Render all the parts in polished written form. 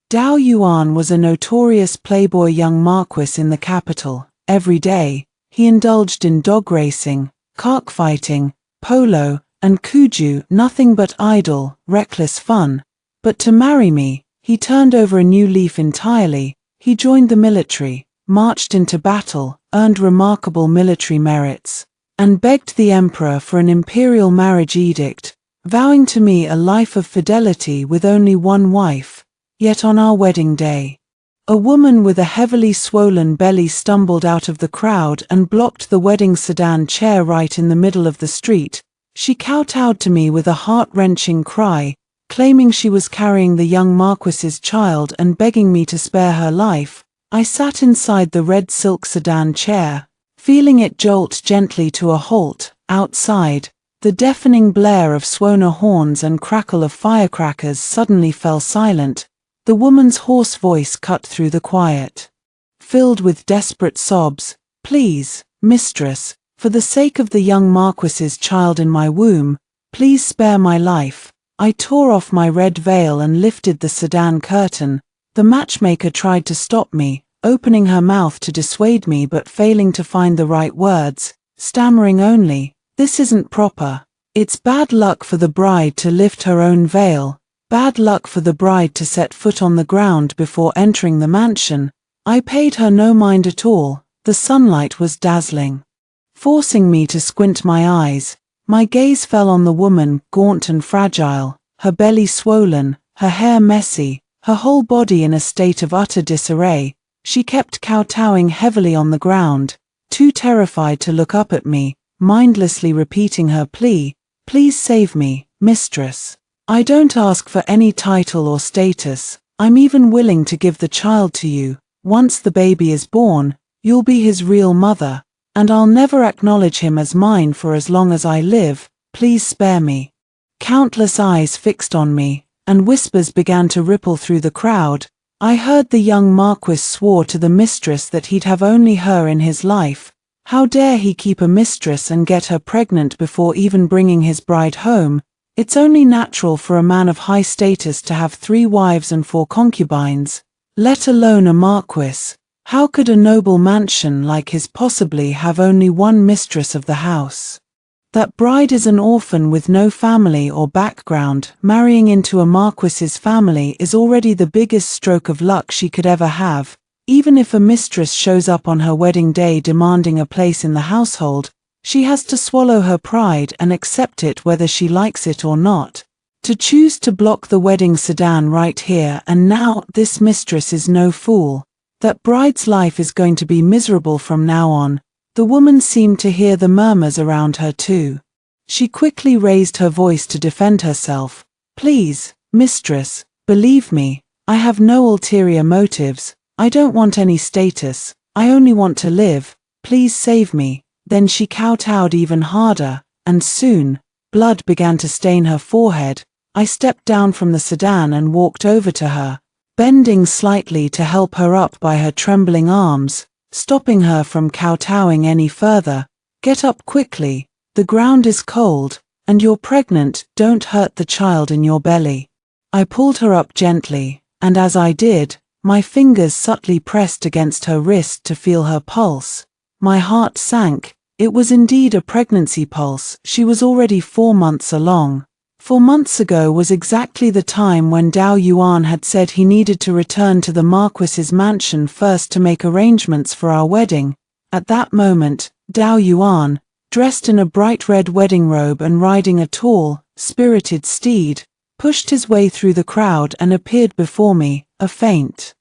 Dao Yuan was a notorious playboy young marquis in the capital. Every day, he indulged in dog racing, cockfighting, polo, and kuju, nothing but idle, reckless fun. But to marry me, he turned over a new leaf entirely. He joined the military, marched into battle, earned remarkable military merits, and begged the emperor for an imperial marriage edict, vowing to me a life of fidelity with only one wife. Yet on our wedding day, a woman with a heavily swollen belly stumbled out of the crowd and blocked the wedding sedan chair right in the middle of the street. She kowtowed to me with a heart-wrenching cry, claiming she was carrying the young marquis's child and begging me to spare her life. I sat inside the red silk sedan chair, feeling it jolt gently to a halt. Outside, the deafening blare of Swoner horns and crackle of firecrackers suddenly fell silent. The woman's hoarse voice cut through the quiet, filled with desperate sobs. "Please, mistress, for the sake of the young marquis's child in my womb, please spare my life." I tore off my red veil and lifted the sedan curtain. The matchmaker tried to stop me, opening her mouth to dissuade me but failing to find the right words, stammering only, "This isn't proper. It's bad luck for the bride to lift her own veil. Bad luck for the bride to set foot on the ground before entering the mansion." I paid her no mind at all. The sunlight was dazzling, forcing me to squint my eyes. My gaze fell on the woman, gaunt and fragile, her belly swollen, her hair messy, her whole body in a state of utter disarray. She kept kowtowing heavily on the ground, too terrified to look up at me, mindlessly repeating her plea, "Please save me, mistress. I don't ask for any title or status. I'm even willing to give the child to you. Once the baby is born, you'll be his real mother, and I'll never acknowledge him as mine for as long as I live. Please spare me." Countless eyes fixed on me, and whispers began to ripple through the crowd. I heard the young marquis swore to the mistress that he'd have only her in his life. How dare he keep a mistress and get her pregnant before even bringing his bride home? It's only natural for a man of high status to have 3 wives and 4 concubines, let alone a marquis. How could a noble mansion like his possibly have only one mistress of the house? That bride is an orphan with no family or background. Marrying into a marquis's family is already the biggest stroke of luck she could ever have. Even if a mistress shows up on her wedding day demanding a place in the household, she has to swallow her pride and accept it whether she likes it or not. To choose to block the wedding sedan right here and now, this mistress is no fool. That bride's life is going to be miserable from now on. The woman seemed to hear the murmurs around her too. She quickly raised her voice to defend herself. "Please, mistress, believe me, I have no ulterior motives. I don't want any status. I only want to live. Please save me." Then she kowtowed even harder, and soon, blood began to stain her forehead. I stepped down from the sedan and walked over to her, bending slightly to help her up by her trembling arms, stopping her from kowtowing any further. "Get up quickly, the ground is cold, and you're pregnant, don't hurt the child in your belly." I pulled her up gently, and as I did, my fingers subtly pressed against her wrist to feel her pulse. My heart sank. It was indeed a pregnancy pulse. She was already 4 months along. 4 months ago was exactly the time when Dao Yuan had said he needed to return to the marquis's mansion first to make arrangements for our wedding. At that moment, Dao Yuan, dressed in a bright red wedding robe and riding a tall, spirited steed, pushed his way through the crowd and appeared before me. A faint,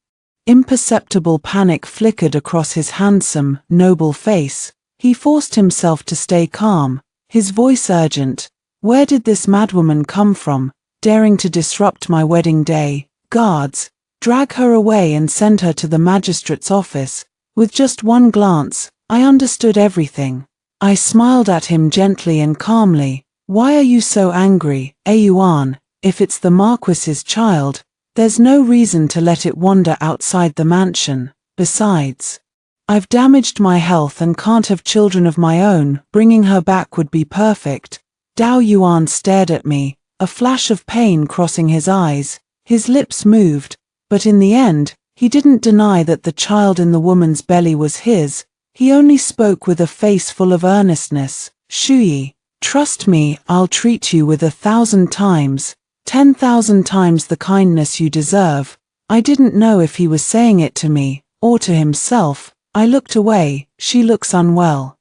imperceptible panic flickered across his handsome, noble face. He forced himself to stay calm, his voice urgent. Where did this madwoman come from, daring to disrupt my wedding day? Guards, drag her away and send her to the magistrate's office. With just one glance, I understood everything. I smiled at him gently and calmly. Why are you so angry, Yuan? If it's the marquis's child, there's no reason to let it wander outside the mansion. Besides, I've damaged my health and can't have children of my own. Bringing her back would be perfect. Dao Yuan stared at me, a flash of pain crossing his eyes. His lips moved, But in the end, he didn't deny that the child in the woman's belly was his. He only spoke with a face full of earnestness. Shuyi, trust me, I'll treat you with 1,000 times, 10,000 times the kindness you deserve. I didn't know if he was saying it to me, or to himself. I looked away. She looks unwell.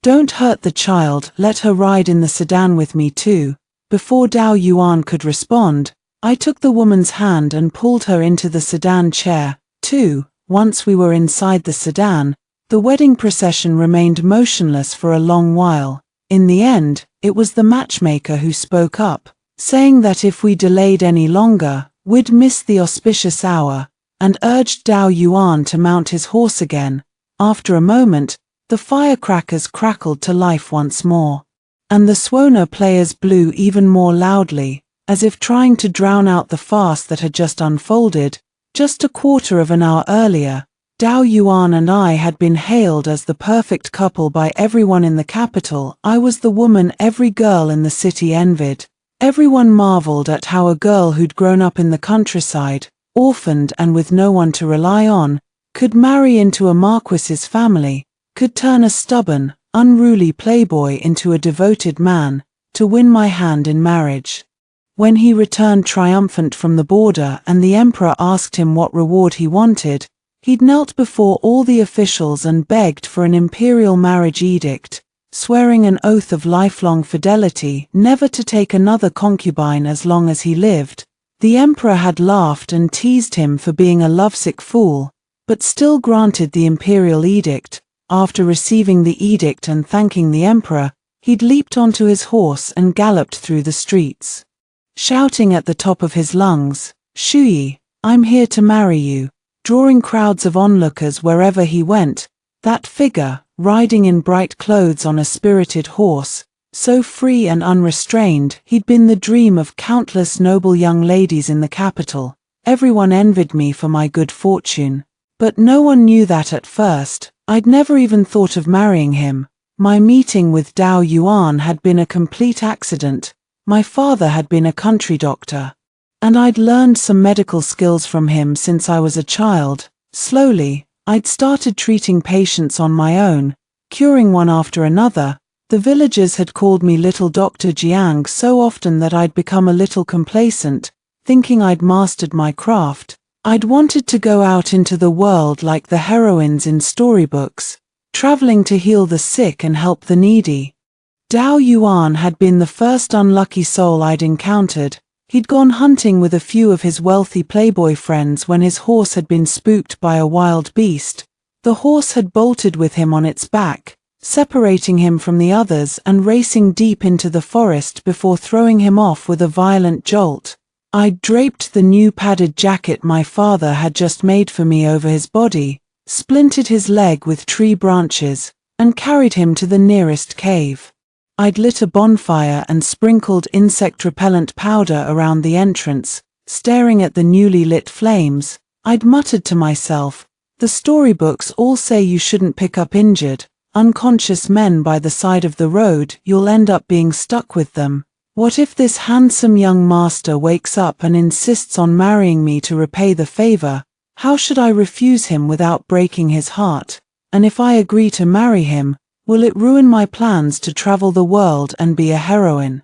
Don't hurt the child, let her ride in the sedan with me too. Before Dao Yuan could respond, I took the woman's hand and pulled her into the sedan chair, too. Once we were inside the sedan, the wedding procession remained motionless for a long while. In the end, it was the matchmaker who spoke up, saying that if we delayed any longer, we'd miss the auspicious hour, and urged Dao Yuan to mount his horse again. After a moment, the firecrackers crackled to life once more, and the Swana players blew even more loudly, as if trying to drown out the farce that had just unfolded. Just a quarter of an hour earlier, Dao Yuan and I had been hailed as the perfect couple by everyone in the capital. I was the woman every girl in the city envied. Everyone marveled at how a girl who'd grown up in the countryside, orphaned and with no one to rely on, could marry into a marquis's family, could turn a stubborn, unruly playboy into a devoted man, to win my hand in marriage. When he returned triumphant from the border and the emperor asked him what reward he wanted, he'd knelt before all the officials and begged for an imperial marriage edict, swearing an oath of lifelong fidelity, never to take another concubine as long as he lived. The emperor had laughed and teased him for being a lovesick fool, but still granted the imperial edict. After receiving the edict and thanking the emperor, he'd leaped onto his horse and galloped through the streets, shouting at the top of his lungs, "Shuyi, I'm here to marry you," drawing crowds of onlookers wherever he went. That figure, riding in bright clothes on a spirited horse, so free and unrestrained, he'd been the dream of countless noble young ladies in the capital. Everyone envied me for my good fortune. But no one knew that at first. I'd never even thought of marrying him. My meeting with Dao Yuan had been a complete accident. My father had been a country doctor, and I'd learned some medical skills from him since I was a child. Slowly, I'd started treating patients on my own, curing one after another. The villagers had called me Little Dr. Jiang so often that I'd become a little complacent, thinking I'd mastered my craft. I'd wanted to go out into the world like the heroines in storybooks, traveling to heal the sick and help the needy. Dao Yuan had been the first unlucky soul I'd encountered. He'd gone hunting with a few of his wealthy playboy friends when his horse had been spooked by a wild beast. The horse had bolted with him on its back, separating him from the others and racing deep into the forest before throwing him off with a violent jolt. I'd draped the new padded jacket my father had just made for me over his body, splintered his leg with tree branches, and carried him to the nearest cave. I'd lit a bonfire and sprinkled insect-repellent powder around the entrance. Staring at the newly lit flames, I'd muttered to myself, "The storybooks all say you shouldn't pick up injured, unconscious men by the side of the road. You'll end up being stuck with them. What if this handsome young master wakes up and insists on marrying me to repay the favor? How should I refuse him without breaking his heart? And if I agree to marry him, will it ruin my plans to travel the world and be a heroine?"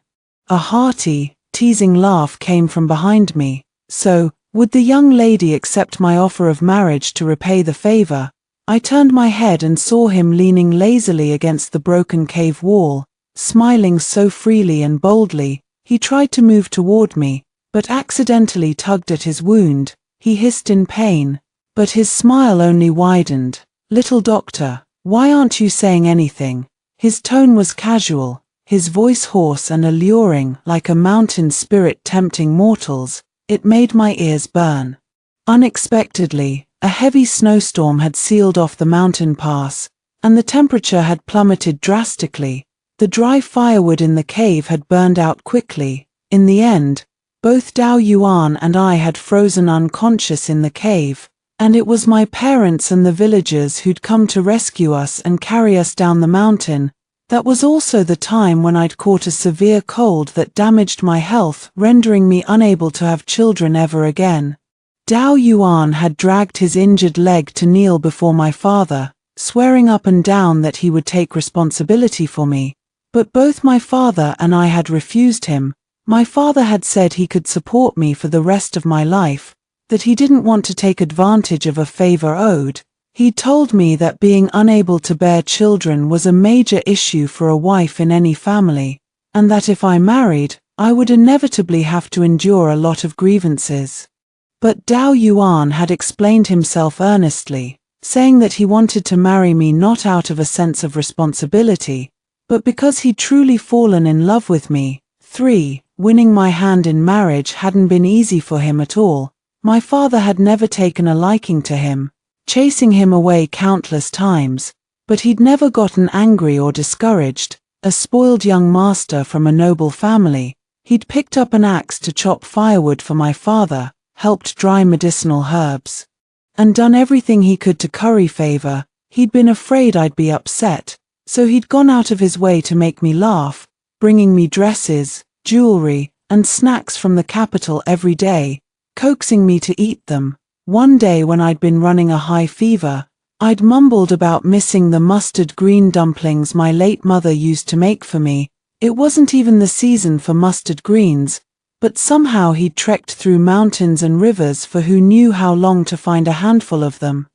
A hearty, teasing laugh came from behind me. So, would the young lady accept my offer of marriage to repay the favor? I turned my head and saw him leaning lazily against the broken cave wall, smiling so freely and boldly. He tried to move toward me, but accidentally tugged at his wound. He hissed in pain, but his smile only widened. "Little doctor, why aren't you saying anything?" His tone was casual, his voice hoarse and alluring, like a mountain spirit tempting mortals. It made my ears burn. Unexpectedly, a heavy snowstorm had sealed off the mountain pass, and the temperature had plummeted drastically. The dry firewood in the cave had burned out quickly. In the end, both Dao Yuan and I had frozen unconscious in the cave, and it was my parents and the villagers who'd come to rescue us and carry us down the mountain. That was also the time when I'd caught a severe cold that damaged my health, rendering me unable to have children ever again. Dao Yuan had dragged his injured leg to kneel before my father, swearing up and down that he would take responsibility for me. But both my father and I had refused him. My father had said he could support me for the rest of my life, that he didn't want to take advantage of a favor owed. He told me that being unable to bear children was a major issue for a wife in any family, and that if I married, I would inevitably have to endure a lot of grievances. But Dao Yuan had explained himself earnestly, saying that he wanted to marry me not out of a sense of responsibility, but because he'd truly fallen in love with me. 3. Winning my hand in marriage hadn't been easy for him at all. My father had never taken a liking to him, chasing him away countless times, but he'd never gotten angry or discouraged. A spoiled young master from a noble family, he'd picked up an axe to chop firewood for my father, helped dry medicinal herbs, and done everything he could to curry favor. He'd been afraid I'd be upset, so he'd gone out of his way to make me laugh, bringing me dresses, jewelry, and snacks from the capital every day, coaxing me to eat them. One day when I'd been running a high fever, I'd mumbled about missing the mustard green dumplings my late mother used to make for me. It wasn't even the season for mustard greens, but somehow he'd trekked through mountains and rivers for who knew how long to find a handful of them.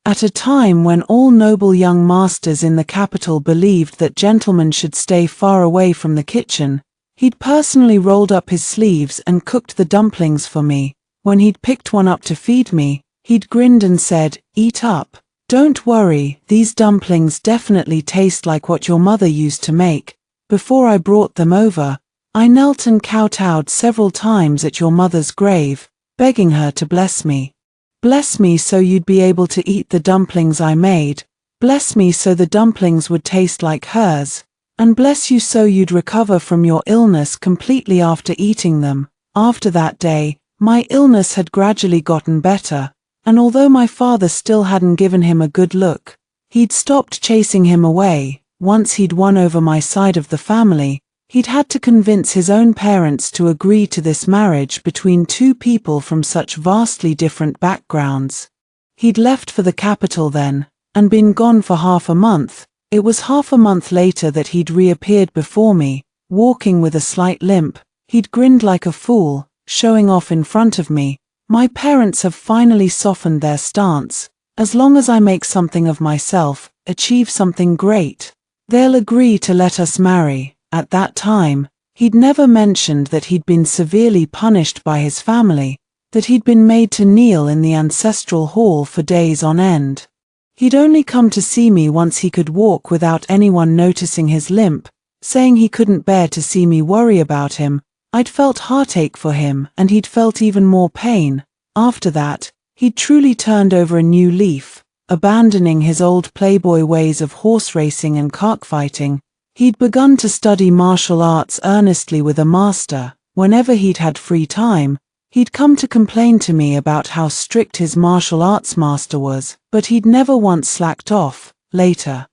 At a time when all noble young masters in the capital believed that gentlemen should stay far away from the kitchen, he'd personally rolled up his sleeves and cooked the dumplings for me. When he'd picked one up to feed me, he'd grinned and said, "Eat up. Don't worry, these dumplings definitely taste like what your mother used to make." Before I brought them over, I knelt and kowtowed several times at your mother's grave, begging her to bless me. Bless me so you'd be able to eat the dumplings I made. Bless me so the dumplings would taste like hers. And bless you so you'd recover from your illness completely after eating them. After that day, my illness had gradually gotten better, and although my father still hadn't given him a good look, he'd stopped chasing him away. Once he'd won over my side of the family, he'd had to convince his own parents to agree to this marriage between two people from such vastly different backgrounds. He'd left for the capital then, and been gone for half a month. It was half a month later that he'd reappeared before me, walking with a slight limp. He'd grinned like a fool, showing off in front of me. My parents have finally softened their stance. As long as I make something of myself, achieve something great, they'll agree to let us marry. At that time, he'd never mentioned that he'd been severely punished by his family, that he'd been made to kneel in the ancestral hall for days on end. He'd only come to see me once he could walk without anyone noticing his limp, saying he couldn't bear to see me worry about him. I'd felt heartache for him, and he'd felt even more pain. After that, he'd truly turned over a new leaf, abandoning his old playboy ways of horse racing and cockfighting. He'd begun to study martial arts earnestly with a master. Whenever he'd had free time, he'd come to complain to me about how strict his martial arts master was, but he'd never once slacked off. Later,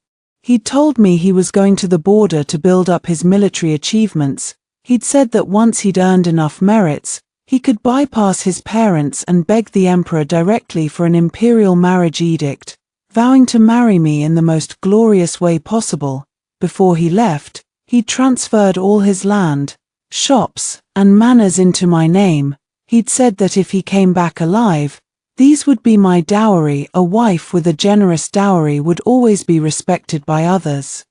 he'd told me he was going to the border to build up his military achievements. He'd said that once he'd earned enough merits, he could bypass his parents and beg the emperor directly for an imperial marriage edict, vowing to marry me in the most glorious way possible. Before he left, he'd transferred all his land, shops, and manors into my name. He'd said that if he came back alive, these would be my dowry. A wife with a generous dowry would always be respected by others.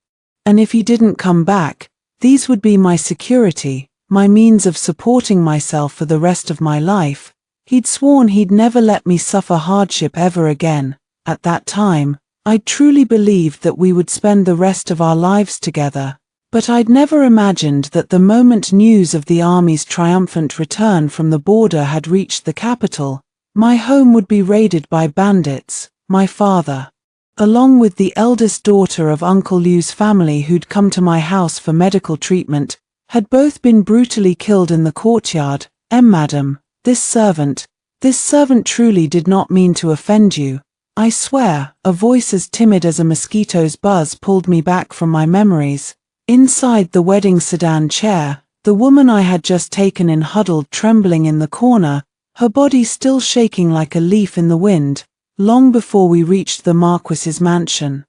And if he didn't come back, these would be my security, my means of supporting myself for the rest of my life. He'd sworn he'd never let me suffer hardship ever again. At that time, I truly believed that we would spend the rest of our lives together. But I'd never imagined that the moment news of the army's triumphant return from the border had reached the capital, my home would be raided by bandits. My father, along with the eldest daughter of Uncle Liu's family who'd come to my house for medical treatment, had both been brutally killed in the courtyard. Madam, this servant truly did not mean to offend you. I swear." A voice as timid as a mosquito's buzz pulled me back from my memories. Inside the wedding sedan chair, the woman I had just taken in huddled trembling in the corner, her body still shaking like a leaf in the wind, long before we reached the Marquis's mansion.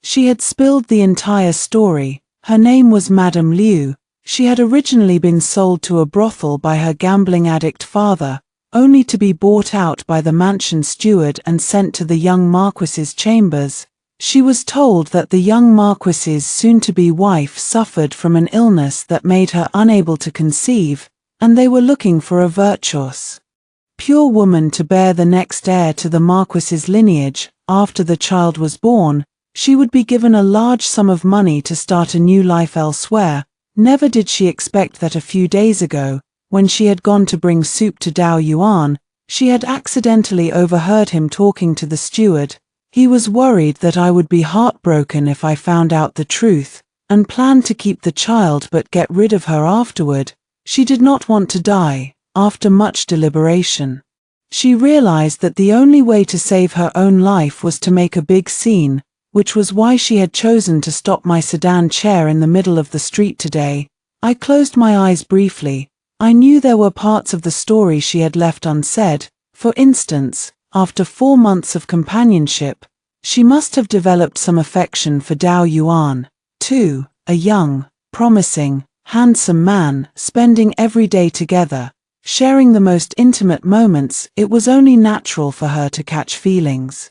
She had spilled the entire story. Her name was Madame Liu. She had originally been sold to a brothel by her gambling addict father, only to be bought out by the mansion steward and sent to the young Marquis's chambers. She was told that the young Marquis's soon-to-be wife suffered from an illness that made her unable to conceive, and they were looking for a virtuous, pure woman to bear the next heir to the Marquis's lineage. After the child was born, she would be given a large sum of money to start a new life elsewhere. Never did she expect that a few days ago, when she had gone to bring soup to Dao Yuan, she had accidentally overheard him talking to the steward. He was worried that I would be heartbroken if I found out the truth, and planned to keep the child but get rid of her afterward. She did not want to die. After much deliberation, she realized that the only way to save her own life was to make a big scene, which was why she had chosen to stop my sedan chair in the middle of the street today. I closed my eyes briefly. I knew there were parts of the story she had left unsaid. For instance, after 4 months of companionship, she must have developed some affection for Dao Yuan, too, a young, promising, handsome man, spending every day together, sharing the most intimate moments. It was only natural for her to catch feelings.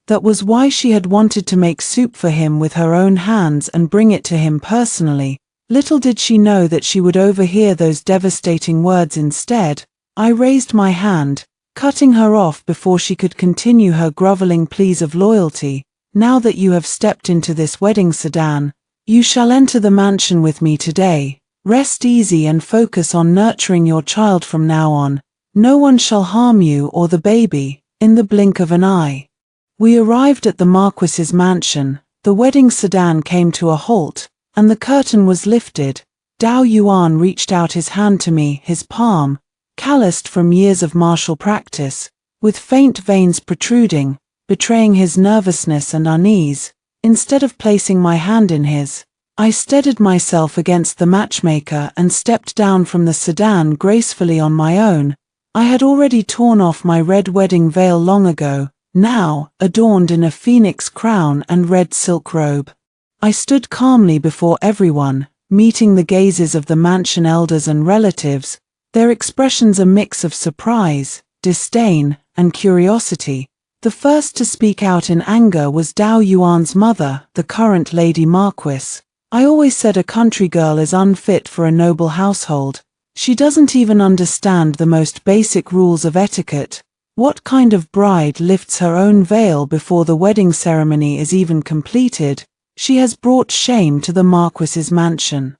That was why she had wanted to make soup for him with her own hands and bring it to him personally. Little did she know that she would overhear those devastating words instead. I raised my hand, cutting her off before she could continue her groveling pleas of loyalty. Now that you have stepped into this wedding sedan, you shall enter the mansion with me today. Rest easy and focus on nurturing your child from now on. No one shall harm you or the baby. In the blink of an eye, we arrived at the Marquis's mansion. The wedding sedan came to a halt, and the curtain was lifted. Dao Yuan reached out his hand to me, his palm, calloused from years of martial practice, with faint veins protruding, betraying his nervousness and unease. Instead of placing my hand in his, I steadied myself against the matchmaker and stepped down from the sedan gracefully on my own. I had already torn off my red wedding veil long ago, now adorned in a phoenix crown and red silk robe. I stood calmly before everyone, meeting the gazes of the mansion elders and relatives, their expressions a mix of surprise, disdain, and curiosity. The first to speak out in anger was Dao Yuan's mother, the current Lady Marquis. I always said a country girl is unfit for a noble household. She doesn't even understand the most basic rules of etiquette. What kind of bride lifts her own veil before the wedding ceremony is even completed? She has brought shame to the Marquis's mansion,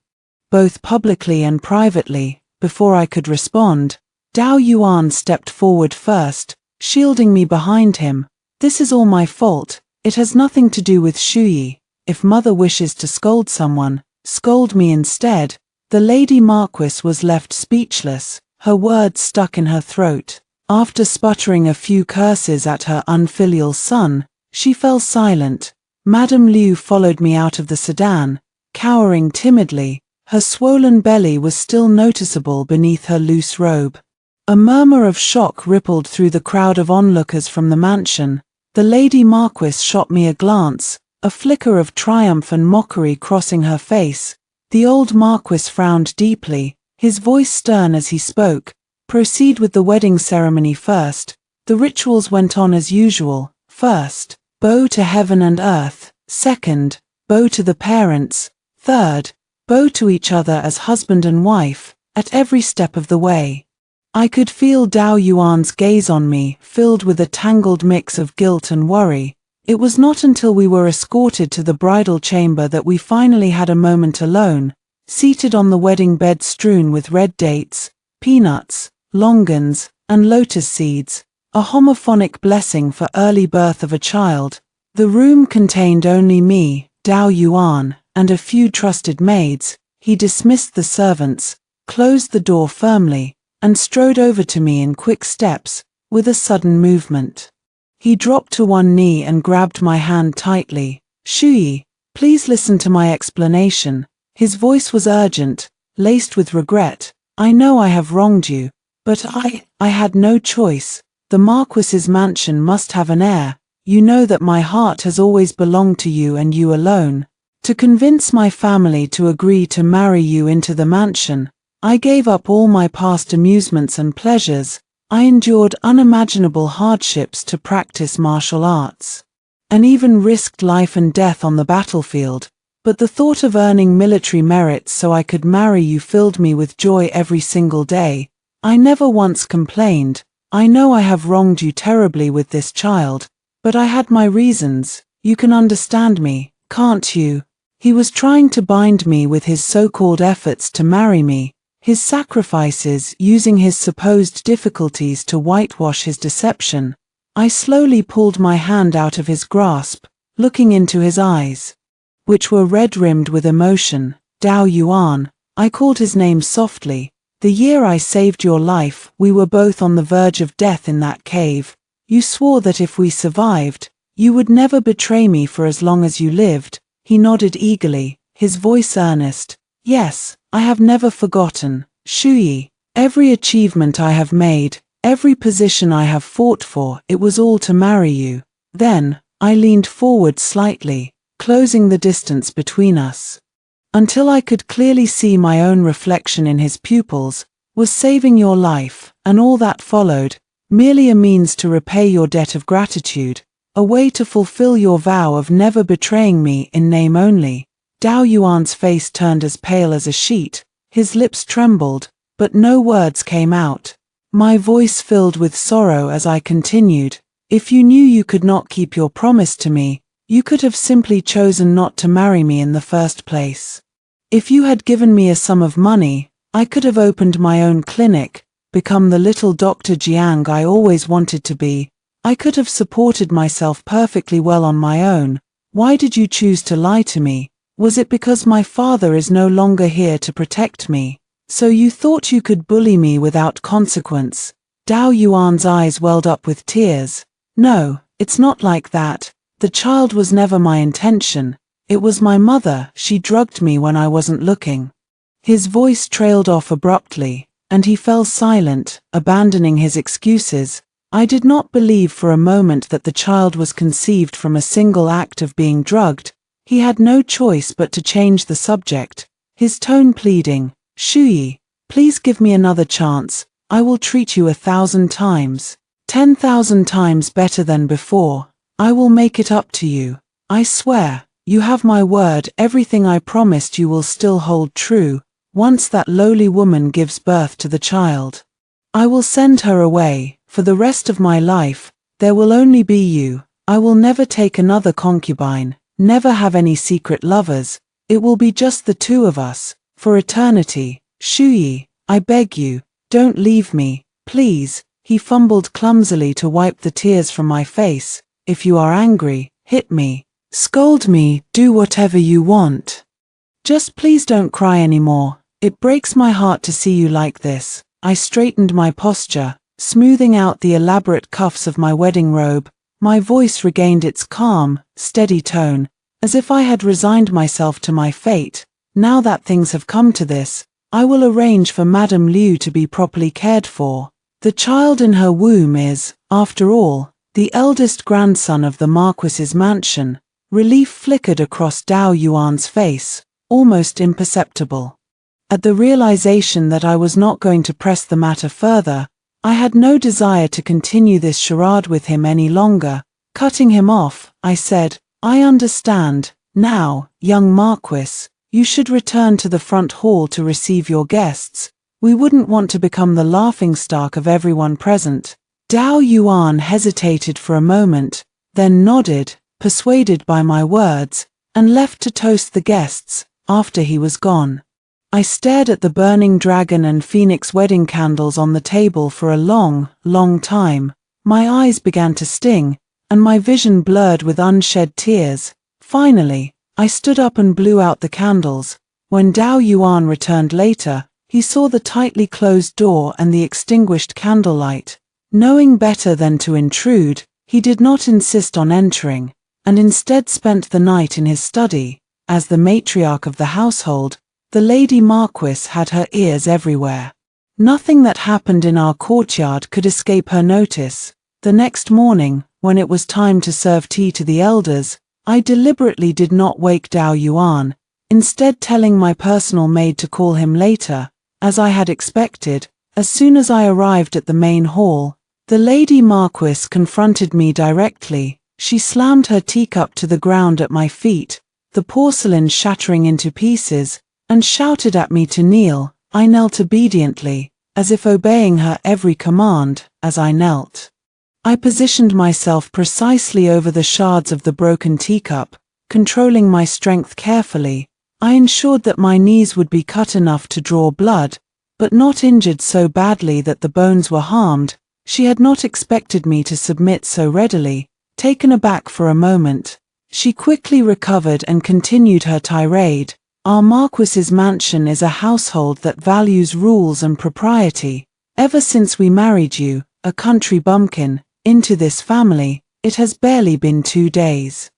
both publicly and privately. Before I could respond, Dao Yuan stepped forward first, shielding me behind him. This is all my fault. It has nothing to do with Shuyi. If mother wishes to scold someone, scold me instead. The Lady Marquis was left speechless, her words stuck in her throat. After sputtering a few curses at her unfilial son, she fell silent. Madame Liu followed me out of the sedan, cowering timidly. Her swollen belly was still noticeable beneath her loose robe. A murmur of shock rippled through the crowd of onlookers from the mansion. The Lady Marquis shot me a glance, a flicker of triumph and mockery crossing her face. The old Marquis frowned deeply, his voice stern as he spoke. Proceed with the wedding ceremony first. The rituals went on as usual. First, bow to heaven and earth. Second, bow to the parents. Third, bow to each other as husband and wife, at every step of the way. I could feel Dao Yuan's gaze on me, filled with a tangled mix of guilt and worry. It was not until we were escorted to the bridal chamber that we finally had a moment alone, seated on the wedding bed strewn with red dates, peanuts, longans, and lotus seeds, a homophonic blessing for early birth of a child. The room contained only me, Dao Yuan, and a few trusted maids. He dismissed the servants, closed the door firmly, and strode over to me in quick steps. With a sudden movement, he dropped to one knee and grabbed my hand tightly. Shuyi, please listen to my explanation. His voice was urgent, laced with regret. I know I have wronged you, But I had no choice. The Marquis's mansion must have an heir. You know that my heart has always belonged to you and you alone. To convince my family to agree to marry you into the mansion, I gave up all my past amusements and pleasures. I endured unimaginable hardships to practice martial arts, and even risked life and death on the battlefield. But the thought of earning military merits so I could marry you filled me with joy every single day. I never once complained. I know I have wronged you terribly with this child, but I had my reasons. You can understand me, can't you? He was trying to bind me with his so-called efforts to marry me, his sacrifices, using his supposed difficulties to whitewash his deception. I slowly pulled my hand out of his grasp, looking into his eyes, which were red-rimmed with emotion. Dao Yuan, I called his name softly. The year I saved your life, we were both on the verge of death in that cave. You swore that if we survived, you would never betray me for as long as you lived. He nodded eagerly, his voice earnest. Yes, I have never forgotten, Shuyi. Every achievement I have made, every position I have fought for, it was all to marry you. Then, I leaned forward slightly, closing the distance between us, until I could clearly see my own reflection in his pupils, was saving your life, and all that followed, merely a means to repay your debt of gratitude, a way to fulfill your vow of never betraying me in name only. Dao Yuan's face turned as pale as a sheet, his lips trembled, but no words came out. My voice filled with sorrow as I continued. If you knew you could not keep your promise to me, you could have simply chosen not to marry me in the first place. If you had given me a sum of money, I could have opened my own clinic, become the little Dr. Jiang I always wanted to be. I could have supported myself perfectly well on my own. Why did you choose to lie to me? Was it because my father is no longer here to protect me? So you thought you could bully me without consequence? Dao Yuan's eyes welled up with tears. No, it's not like that. The child was never my intention. It was my mother. She drugged me when I wasn't looking. His voice trailed off abruptly, and he fell silent, abandoning his excuses. I did not believe for a moment that the child was conceived from a single act of being drugged. He had no choice but to change the subject, his tone pleading. Shuyi, please give me another chance. I will treat you 1,000 times, 10,000 times better than before. I will make it up to you. I swear, you have my word, everything I promised you will still hold true. Once that lowly woman gives birth to the child, I will send her away. For the rest of my life, there will only be you. I will never take another concubine, never have any secret lovers. It will be just the two of us, for eternity. Shuyi, I beg you, don't leave me, please. He fumbled clumsily to wipe the tears from my face. If you are angry, hit me, scold me, do whatever you want. Just please don't cry anymore. It breaks my heart to see you like this. I straightened my posture, smoothing out the elaborate cuffs of my wedding robe. My voice regained its calm, steady tone, as if I had resigned myself to my fate. Now that things have come to this, I will arrange for Madame Liu to be properly cared for. The child in her womb is, after all, the eldest grandson of the Marquis's mansion. Relief flickered across Dao Yuan's face, almost imperceptible. At the realization that I was not going to press the matter further, I had no desire to continue this charade with him any longer. Cutting him off, I said, I understand. Now, young Marquis, you should return to the front hall to receive your guests. We wouldn't want to become the laughingstock of everyone present. Dao Yuan hesitated for a moment, then nodded, persuaded by my words, and left to toast the guests. After he was gone, I stared at the burning dragon and phoenix wedding candles on the table for a long, long time. My eyes began to sting, and my vision blurred with unshed tears. Finally, I stood up and blew out the candles. When Dao Yuan returned later, he saw the tightly closed door and the extinguished candlelight. Knowing better than to intrude, he did not insist on entering, and instead spent the night in his study. As the matriarch of the household, the Lady Marquis had her ears everywhere. Nothing that happened in our courtyard could escape her notice. The next morning, when it was time to serve tea to the elders, I deliberately did not wake Dao Yuan, instead telling my personal maid to call him later. As I had expected, as soon as I arrived at the main hall, the Lady Marquis confronted me directly. She slammed her teacup to the ground at my feet, the porcelain shattering into pieces, and shouted at me to kneel. I knelt obediently, as if obeying her every command. As I knelt, I positioned myself precisely over the shards of the broken teacup, controlling my strength carefully. I ensured that my knees would be cut enough to draw blood, but not injured so badly that the bones were harmed. She had not expected me to submit so readily. Taken aback for a moment, she quickly recovered and continued her tirade. Our Marquis's mansion is a household that values rules and propriety. Ever since we married you, a country bumpkin, into this family, it has barely been 2 days.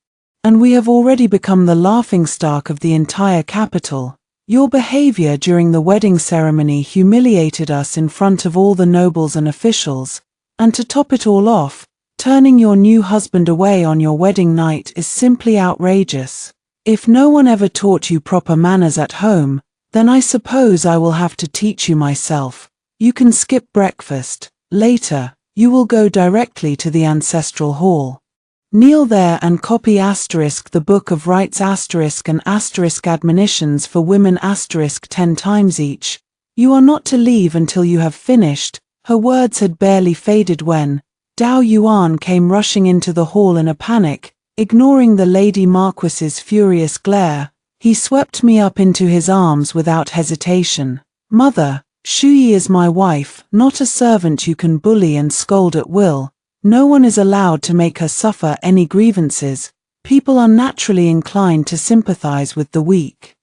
And we have already become the laughingstock of the entire capital. Your behavior during the wedding ceremony humiliated us in front of all the nobles and officials, and to top it all off, turning your new husband away on your wedding night is simply outrageous. If no one ever taught you proper manners at home, then I suppose I will have to teach you myself. You can skip breakfast. Later, you will go directly to the ancestral hall. Kneel there and copy the Book of Rights and admonitions for women 10 times each. You are not to leave until you have finished. Her words had barely faded when Dao Yuan came rushing into the hall in a panic. Ignoring the Lady Marquis's furious glare, he swept me up into his arms without hesitation. Mother, Shuyi is my wife, not a servant you can bully and scold at will. No one is allowed to make her suffer any grievances. People are naturally inclined to sympathize with the weak.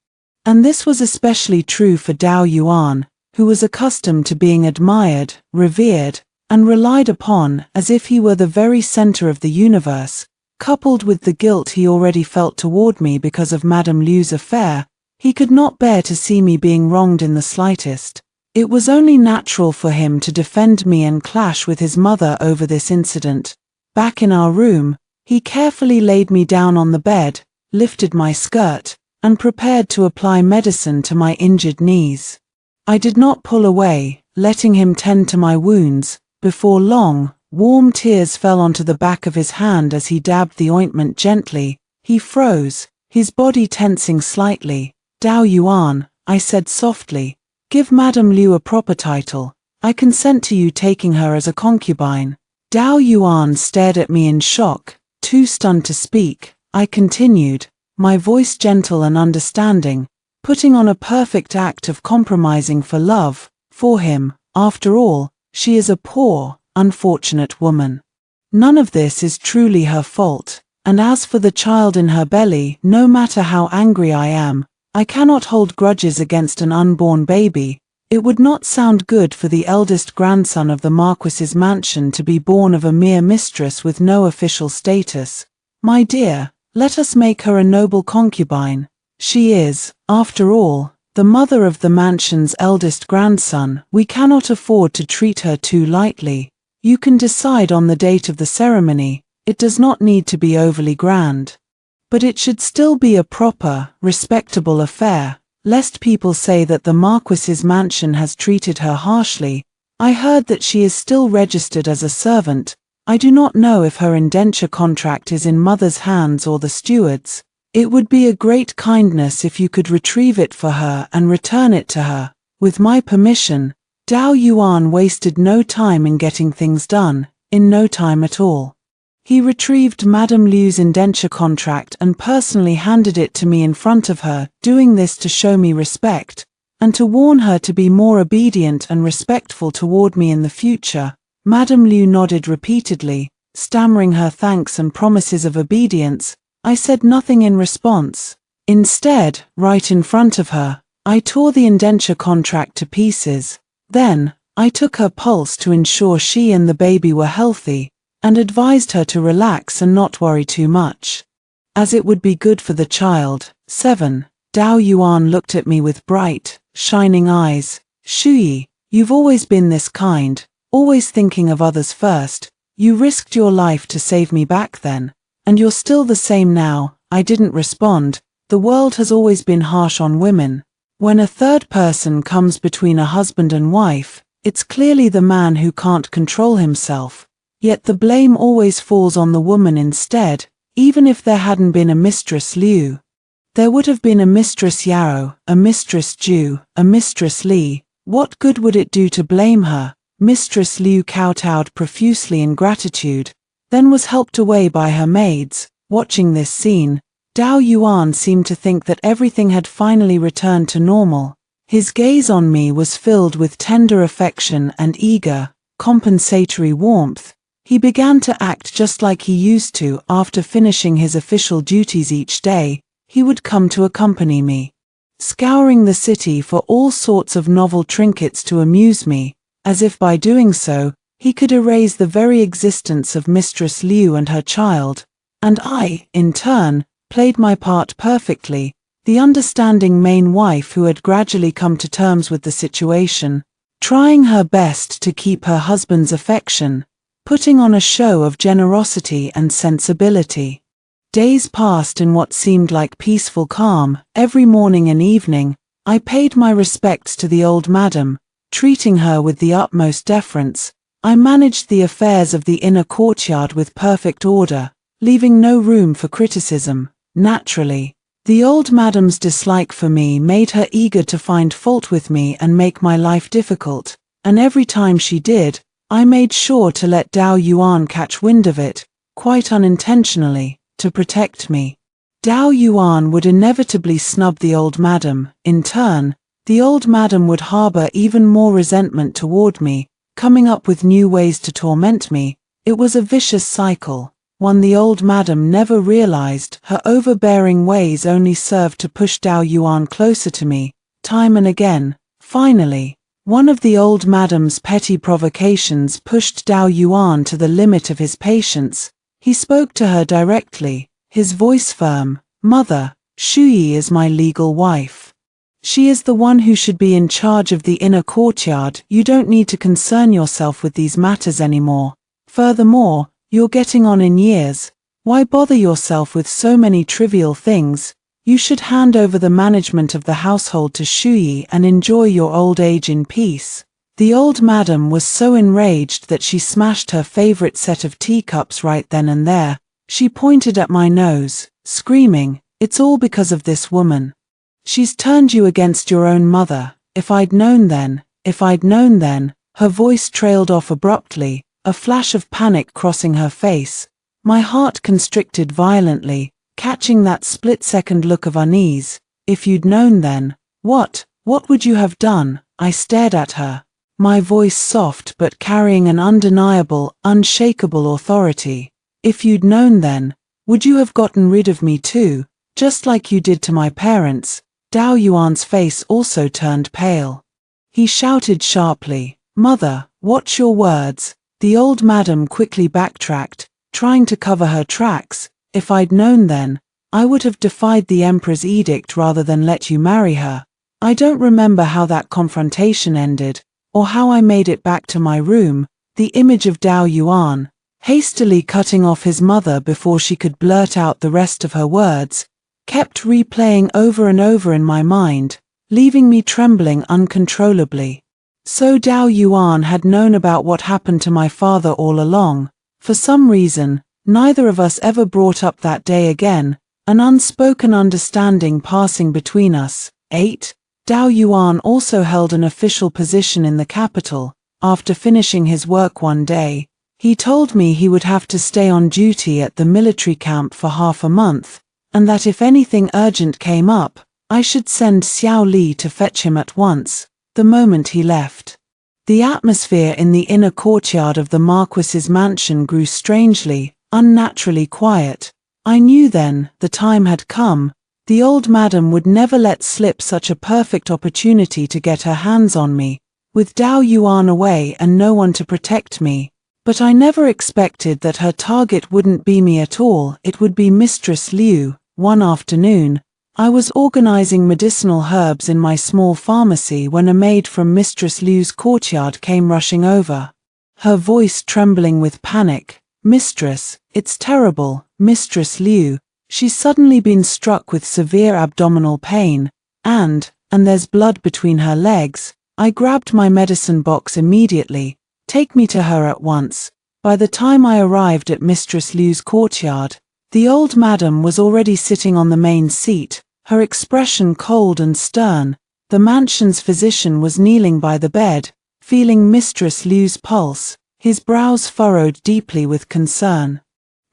And this was especially true for Dao Yuan, who was accustomed to being admired, revered, and relied upon as if he were the very center of the universe. Coupled with the guilt he already felt toward me because of Madame Liu's affair, he could not bear to see me being wronged in the slightest. It was only natural for him to defend me and clash with his mother over this incident. Back in our room, he carefully laid me down on the bed, lifted my skirt, and prepared to apply medicine to my injured knees. I did not pull away, letting him tend to my wounds. Before long, warm tears fell onto the back of his hand as he dabbed the ointment gently. He froze, his body tensing slightly. Dao Yuan, I said softly, give Madame Liu a proper title. I consent to you taking her as a concubine. Dao Yuan stared at me in shock, too stunned to speak. I continued, my voice gentle and understanding, putting on a perfect act of compromising for love, for him. After all, she is a poor, unfortunate woman. None of this is truly her fault, and as for the child in her belly, no matter how angry I am, I cannot hold grudges against an unborn baby. It would not sound good for the eldest grandson of the Marquis's mansion to be born of a mere mistress with no official status. My dear, let us make her a noble concubine. She is, after all, the mother of the mansion's eldest grandson. We cannot afford to treat her too lightly. You can decide on the date of the ceremony. It does not need to be overly grand. But it should still be a proper, respectable affair, lest people say that the Marquis's mansion has treated her harshly. I heard that she is still registered as a servant. I do not know if her indenture contract is in mother's hands or the steward's. It would be a great kindness if you could retrieve it for her and return it to her. With my permission. Dao Yuan wasted no time in getting things done, in no time at all. He retrieved Madame Liu's indenture contract and personally handed it to me in front of her, doing this to show me respect, and to warn her to be more obedient and respectful toward me in the future. Madame Liu nodded repeatedly, stammering her thanks and promises of obedience. I said nothing in response. Instead, right in front of her, I tore the indenture contract to pieces. Then, I took her pulse to ensure she and the baby were healthy, and advised her to relax and not worry too much, as it would be good for the child. 7. Dao Yuan looked at me with bright, shining eyes. Shuyi, You've always been this kind, always thinking of others first. You risked your life to save me back then, and you're still the same now." I didn't respond. The world has always been harsh on women. When a third person comes between a husband and wife, it's clearly the man who can't control himself. Yet the blame always falls on the woman instead. Even if there hadn't been a mistress Liu, there would have been a mistress Yao, a mistress Ju, a mistress Li. What good would it do to blame her? Mistress Liu kowtowed profusely in gratitude, then was helped away by her maids. Watching this scene, Dao Yuan seemed to think that everything had finally returned to normal. His gaze on me was filled with tender affection and eager, compensatory warmth. He began to act just like he used to. After finishing his official duties each day, he would come to accompany me, scouring the city for all sorts of novel trinkets to amuse me, as if by doing so, he could erase the very existence of Mistress Liu and her child. And I, in turn, played my part perfectly, the understanding main wife who had gradually come to terms with the situation, trying her best to keep her husband's affection, putting on a show of generosity and sensibility. Days passed in what seemed like peaceful calm. Every morning and evening, I paid my respects to the old madam, treating her with the utmost deference. I managed the affairs of the inner courtyard with perfect order, leaving no room for criticism. Naturally, the old madam's dislike for me made her eager to find fault with me and make my life difficult, and every time she did, I made sure to let Dao Yuan catch wind of it, quite unintentionally, to protect me. Dao Yuan would inevitably snub the old madam. In turn, the old madam would harbor even more resentment toward me, coming up with new ways to torment me. It was a vicious cycle, one the old madam never realized. Her overbearing ways only served to push Dao Yuan closer to me, time and again. Finally, one of the old madam's petty provocations pushed Dao Yuan to the limit of his patience. He spoke to her directly, his voice firm. "Mother, Shuyi is my legal wife. She is the one who should be in charge of the inner courtyard. You don't need to concern yourself with these matters anymore. Furthermore, you're getting on in years. Why bother yourself with so many trivial things? You should hand over the management of the household to Shuyi and enjoy your old age in peace." The old madam was so enraged that she smashed her favorite set of teacups right then and there. She pointed at my nose, screaming, "It's all because of this woman. She's turned you against your own mother. If I'd known then, if I'd known then." Her voice trailed off abruptly, a flash of panic crossing her face. My heart constricted violently, catching that split-second look of unease. "If you'd known then, what would you have done?" I stared at her, my voice soft but carrying an undeniable, unshakable authority. "If you'd known then, would you have gotten rid of me too, just like you did to my parents?" Dao Yuan's face also turned pale. He shouted sharply, "Mother, watch your words." The old madam quickly backtracked, trying to cover her tracks. "If I'd known then, I would have defied the emperor's edict rather than let you marry her." I don't remember how that confrontation ended, or how I made it back to my room. The image of Dao Yuan, hastily cutting off his mother before she could blurt out the rest of her words, kept replaying over and over in my mind, leaving me trembling uncontrollably. So Dao Yuan had known about what happened to my father all along. For some reason, neither of us ever brought up that day again, an unspoken understanding passing between us. 8. Dao Yuan also held an official position in the capital. After finishing his work one day, he told me he would have to stay on duty at the military camp for half a month, and that if anything urgent came up, I should send Xiao Li to fetch him at once, the moment he left. The atmosphere in the inner courtyard of the Marquis's mansion grew strangely, unnaturally quiet. I knew then, the time had come. The old madam would never let slip such a perfect opportunity to get her hands on me, with Dao Yuan away and no one to protect me. But I never expected that her target wouldn't be me at all. It would be Mistress Liu. One afternoon, I was organizing medicinal herbs in my small pharmacy when a maid from Mistress Liu's courtyard came rushing over. Her voice trembling with panic. "Mistress, it's terrible, Mistress Liu. She's suddenly been struck with severe abdominal pain, and there's blood between her legs." I grabbed my medicine box immediately. "Take me to her at once." By the time I arrived at Mistress Liu's courtyard, the old madam was already sitting on the main seat, her expression cold and stern. The mansion's physician was kneeling by the bed, feeling Mistress Liu's pulse, his brows furrowed deeply with concern.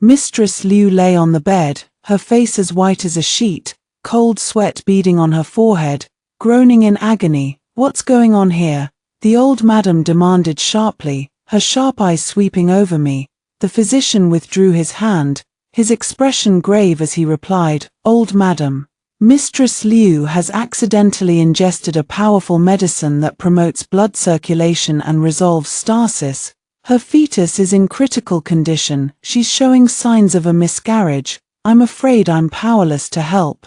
Mistress Liu lay on the bed, her face as white as a sheet, cold sweat beading on her forehead, groaning in agony. "What's going on here?" the old madam demanded sharply, her sharp eyes sweeping over me. The physician withdrew his hand, his expression grave as he replied, "Old madam, Mistress Liu has accidentally ingested a powerful medicine that promotes blood circulation and resolves stasis. Her fetus is in critical condition. She's showing signs of a miscarriage. I'm afraid I'm powerless to help."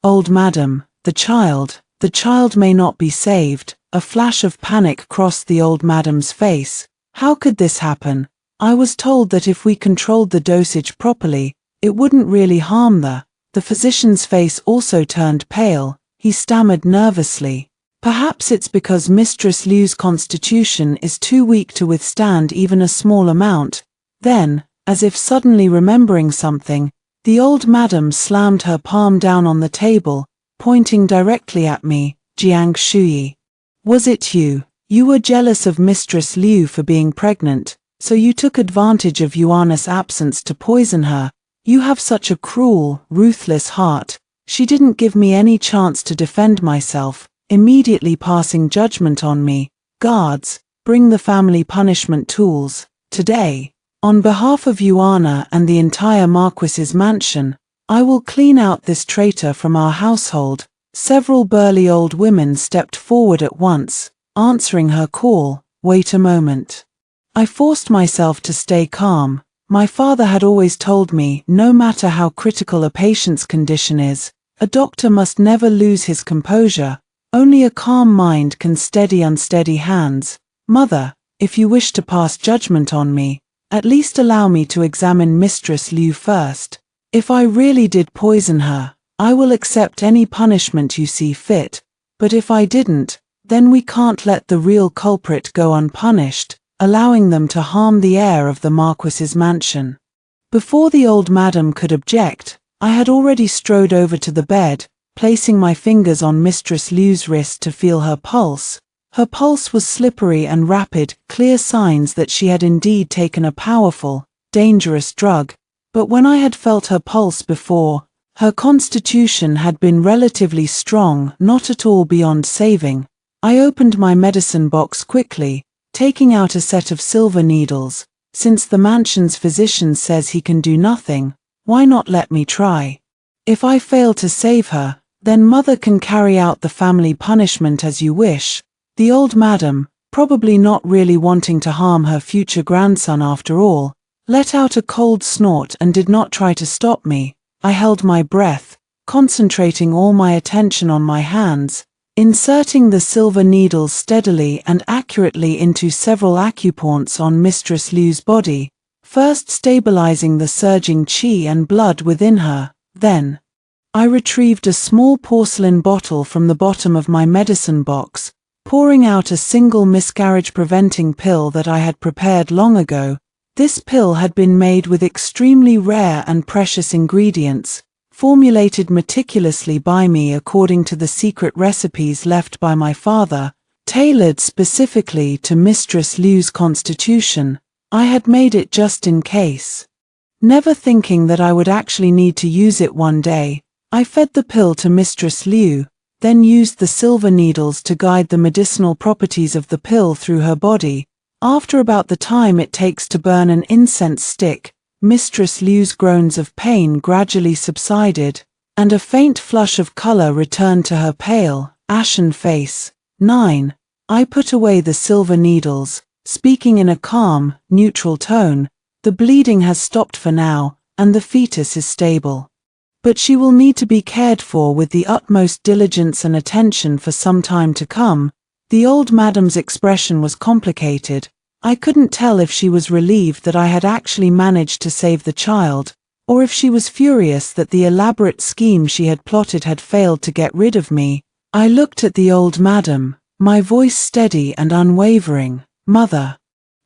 "Old madam, the child may not be saved." A flash of panic crossed the old madam's face. "How could this happen? I was told that if we controlled the dosage properly, it wouldn't really harm The physician's face also turned pale. He stammered nervously. "Perhaps it's because Mistress Liu's constitution is too weak to withstand even a small amount." Then, as if suddenly remembering something, the old madam slammed her palm down on the table, pointing directly at me. "Jiang Shuyi. Was it you? You were jealous of Mistress Liu for being pregnant, so you took advantage of Yuana's absence to poison her. You have such a cruel, ruthless heart. She didn't give me any chance to defend myself, immediately passing judgment on me. Guards, bring the family punishment tools. Today, on behalf of Yuana and the entire Marquis's mansion, I will clean out this traitor from our household." Several burly old women stepped forward at once, answering her call. "Wait a moment." I forced myself to stay calm. My father had always told me, no matter how critical a patient's condition is, a doctor must never lose his composure. Only a calm mind can steady unsteady hands. "Mother, if you wish to pass judgment on me, at least allow me to examine Mistress Liu first. If I really did poison her, I will accept any punishment you see fit. But if I didn't, then we can't let the real culprit go unpunished, allowing them to harm the heir of the Marquis's mansion." Before the old madam could object, I had already strode over to the bed, placing my fingers on Mistress Liu's wrist to feel her pulse. Her pulse was slippery and rapid, clear signs that she had indeed taken a powerful, dangerous drug. But when I had felt her pulse before, her constitution had been relatively strong, not at all beyond saving. I opened my medicine box quickly, taking out a set of silver needles. Since the mansion's physician says he can do nothing, why not let me try? If I fail to save her, then mother can carry out the family punishment as you wish. The old madam, probably not really wanting to harm her future grandson after all, let out a cold snort and did not try to stop me. I held my breath, concentrating all my attention on my hands, inserting the silver needles steadily and accurately into several acupoints on Mistress Liu's body, first stabilizing the surging qi and blood within her. Then, I retrieved a small porcelain bottle from the bottom of my medicine box, pouring out a single miscarriage-preventing pill that I had prepared long ago. This pill had been made with extremely rare and precious ingredients, formulated meticulously by me according to the secret recipes left by my father, tailored specifically to Mistress Liu's constitution. I had made it just in case. Never thinking that I would actually need to use it one day, I fed the pill to Mistress Liu, then used the silver needles to guide the medicinal properties of the pill through her body. After about the time it takes to burn an incense stick, Mistress Liu's groans of pain gradually subsided, and a faint flush of color returned to her pale, ashen face. 9. I put away the silver needles, speaking in a calm, neutral tone. The bleeding has stopped for now, and the fetus is stable. but she will need to be cared for with the utmost diligence and attention for some time to come." The old madam's expression was complicated. I couldn't tell if she was relieved that I had actually managed to save the child, or if she was furious that the elaborate scheme she had plotted had failed to get rid of me. I looked at the old madam, my voice steady and unwavering. "Mother,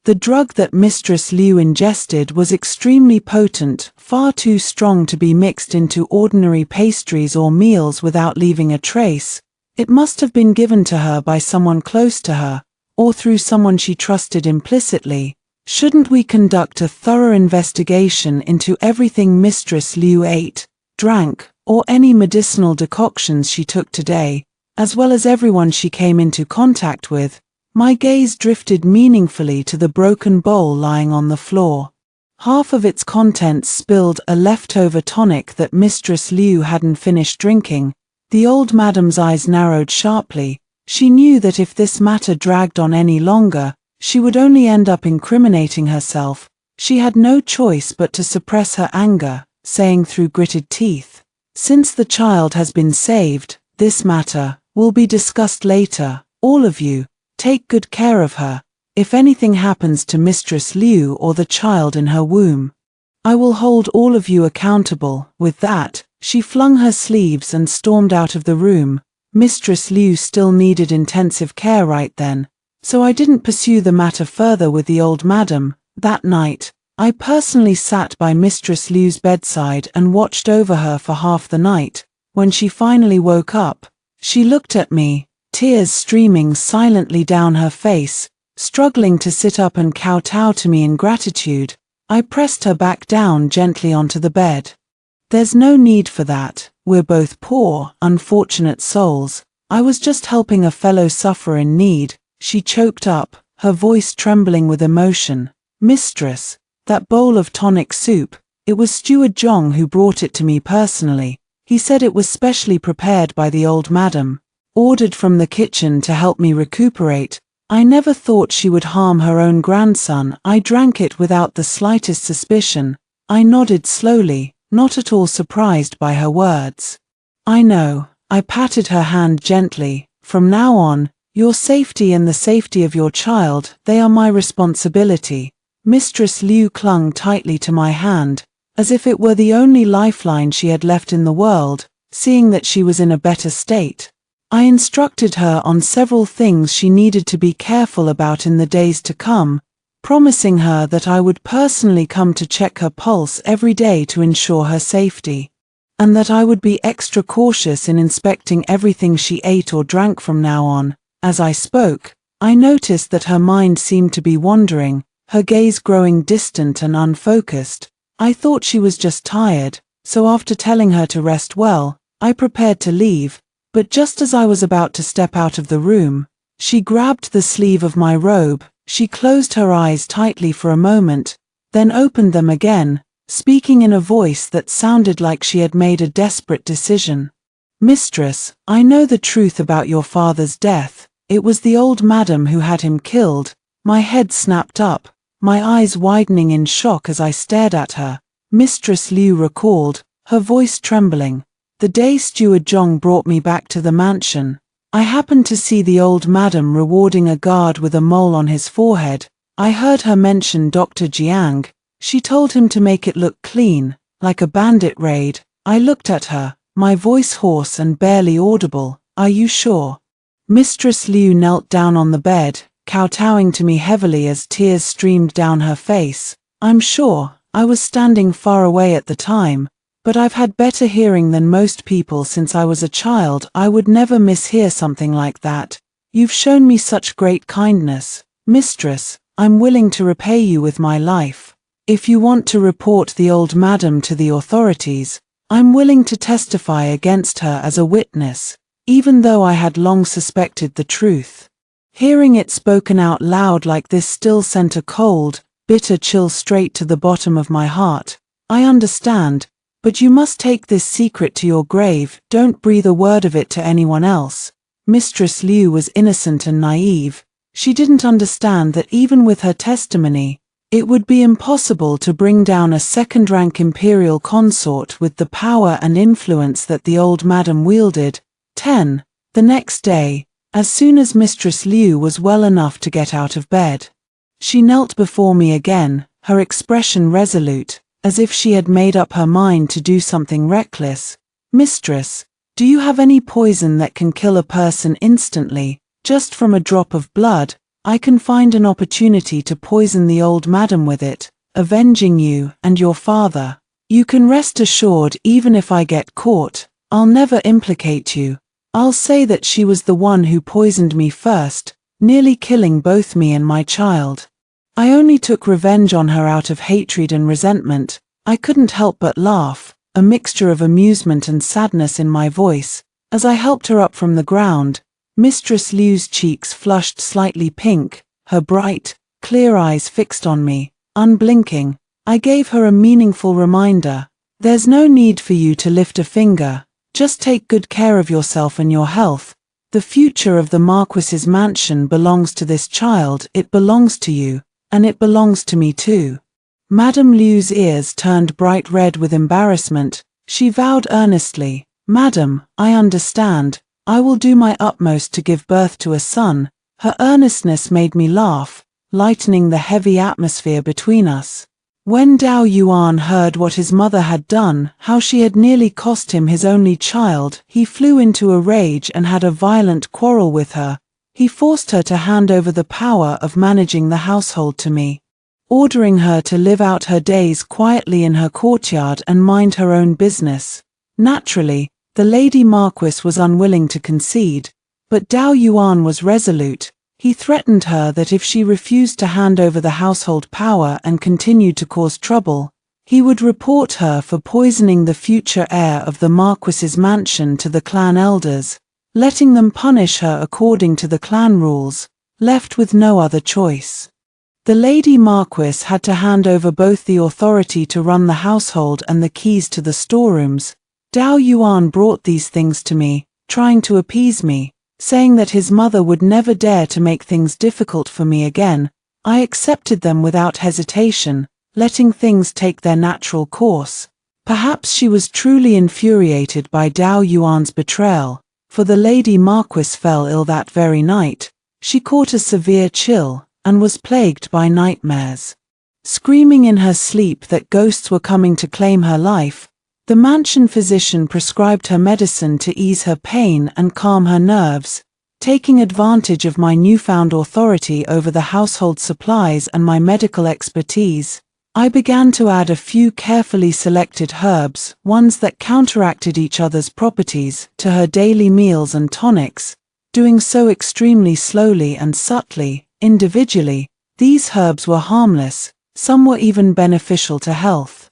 the drug that Mistress Liu ingested was extremely potent, far too strong to be mixed into ordinary pastries or meals without leaving a trace. It must have been given to her by someone close to her, or through someone she trusted implicitly. Shouldn't we conduct a thorough investigation into everything Mistress Liu ate, drank, or any medicinal decoctions she took today, as well as everyone she came into contact with?" My gaze drifted meaningfully to the broken bowl lying on the floor. Half of its contents spilled, a leftover tonic that Mistress Liu hadn't finished drinking. The old madam's eyes narrowed sharply. She knew that if this matter dragged on any longer, she would only end up incriminating herself. She had no choice but to suppress her anger, saying through gritted teeth, "Since the child has been saved, this matter will be discussed later. All of you, take good care of her. If anything happens to Mistress Liu or the child in her womb, I will hold all of you accountable." With that, she flung her sleeves and stormed out of the room. Mistress Liu still needed intensive care right then, so I didn't pursue the matter further with the old madam. That night, I personally sat by Mistress Liu's bedside and watched over her for half the night. When she finally woke up, she looked at me, tears streaming silently down her face, struggling to sit up and kowtow to me in gratitude. I pressed her back down gently onto the bed. "There's no need for that. We're both poor, unfortunate souls. I was just helping a fellow sufferer in need," she choked up, her voice trembling with emotion. "Mistress, that bowl of tonic soup, it was Steward Zhong who brought it to me personally. He said it was specially prepared by the old madam, ordered from the kitchen to help me recuperate. I never thought she would harm her own grandson." I drank it without the slightest suspicion. I nodded slowly, not at all surprised by her words. "I know." I patted her hand gently. "From now on, your safety and the safety of your child, they are my responsibility." Mistress Liu clung tightly to my hand, as if it were the only lifeline she had left in the world, seeing that she was in a better state. I instructed her on several things she needed to be careful about in the days to come, promising her that I would personally come to check her pulse every day to ensure her safety, and that I would be extra cautious in inspecting everything she ate or drank from now on. As I spoke, I noticed that her mind seemed to be wandering, her gaze growing distant and unfocused. I thought she was just tired, so after telling her to rest well, I prepared to leave. But just as I was about to step out of the room, she grabbed the sleeve of my robe. She closed her eyes tightly for a moment, then opened them again, speaking in a voice that sounded like she had made a desperate decision. "Mistress, I know the truth about your father's death. It was the old madam who had him killed." My head snapped up, my eyes widening in shock as I stared at her. Mistress Liu recalled, her voice trembling, "The day Steward Zhong brought me back to the mansion, I happened to see the old madam rewarding a guard with a mole on his forehead. I heard her mention Dr. Jiang. She told him to make it look clean, like a bandit raid." I looked at her, my voice hoarse and barely audible. "Are you sure?" Mistress Liu knelt down on the bed, kowtowing to me heavily as tears streamed down her face. "I'm sure. I was standing far away at the time, but I've had better hearing than most people since I was a child. I would never mishear something like that. You've shown me such great kindness. Mistress, I'm willing to repay you with my life. If you want to report the old madam to the authorities, I'm willing to testify against her as a witness, even though I had long suspected the truth." Hearing it spoken out loud like this still sent a cold, bitter chill straight to the bottom of my heart. "I understand, but you must take this secret to your grave. Don't breathe a word of it to anyone else." Mistress Liu was innocent and naive. She didn't understand that even with her testimony, It would be impossible to bring down a second-rank imperial consort with the power and influence that the old madam wielded. 10. The next day, as soon as Mistress Liu was well enough to get out of bed, she knelt before me again, her expression resolute, as if she had made up her mind to do something reckless. "Mistress, do you have any poison that can kill a person instantly, just from a drop of blood? I can find an opportunity to poison the old madam with it, avenging you and your father. You can rest assured, even if I get caught, I'll never implicate you. I'll say that she was the one who poisoned me first, nearly killing both me and my child. I only took revenge on her out of hatred and resentment." I couldn't help but laugh, a mixture of amusement and sadness in my voice, as I helped her up from the ground. Mistress Liu's cheeks flushed slightly pink, her bright, clear eyes fixed on me, unblinking. I gave her a meaningful reminder. "There's no need for you to lift a finger. Just take good care of yourself and your health. The future of the Marquis's mansion belongs to this child. It belongs to you, and it belongs to me too." Madame Liu's ears turned bright red with embarrassment. She vowed earnestly, "Madam, I understand. I will do my utmost to give birth to a son." Her earnestness made me laugh, lightening the heavy atmosphere between us. When Dao Yuan heard what his mother had done, how she had nearly cost him his only child, he flew into a rage and had a violent quarrel with her. He forced her to hand over the power of managing the household to me, ordering her to live out her days quietly in her courtyard and mind her own business. Naturally, the Lady Marquis was unwilling to concede, but Dao Yuan was resolute. He threatened her that if she refused to hand over the household power and continued to cause trouble, he would report her for poisoning the future heir of the Marquis's mansion to the clan elders, letting them punish her according to the clan rules, left with no other choice. The Lady Marquis had to hand over both the authority to run the household and the keys to the storerooms. Dao Yuan brought these things to me, trying to appease me, saying that his mother would never dare to make things difficult for me again. I accepted them without hesitation, letting things take their natural course. Perhaps she was truly infuriated by Dao Yuan's betrayal, for the Lady Marquis fell ill that very night. She caught a severe chill, and was plagued by nightmares, screaming in her sleep that ghosts were coming to claim her life. The mansion physician prescribed her medicine to ease her pain and calm her nerves. Taking advantage of my newfound authority over the household supplies and my medical expertise, I began to add a few carefully selected herbs, ones that counteracted each other's properties, to her daily meals and tonics, doing so extremely slowly and subtly. Individually, these herbs were harmless, some were even beneficial to health.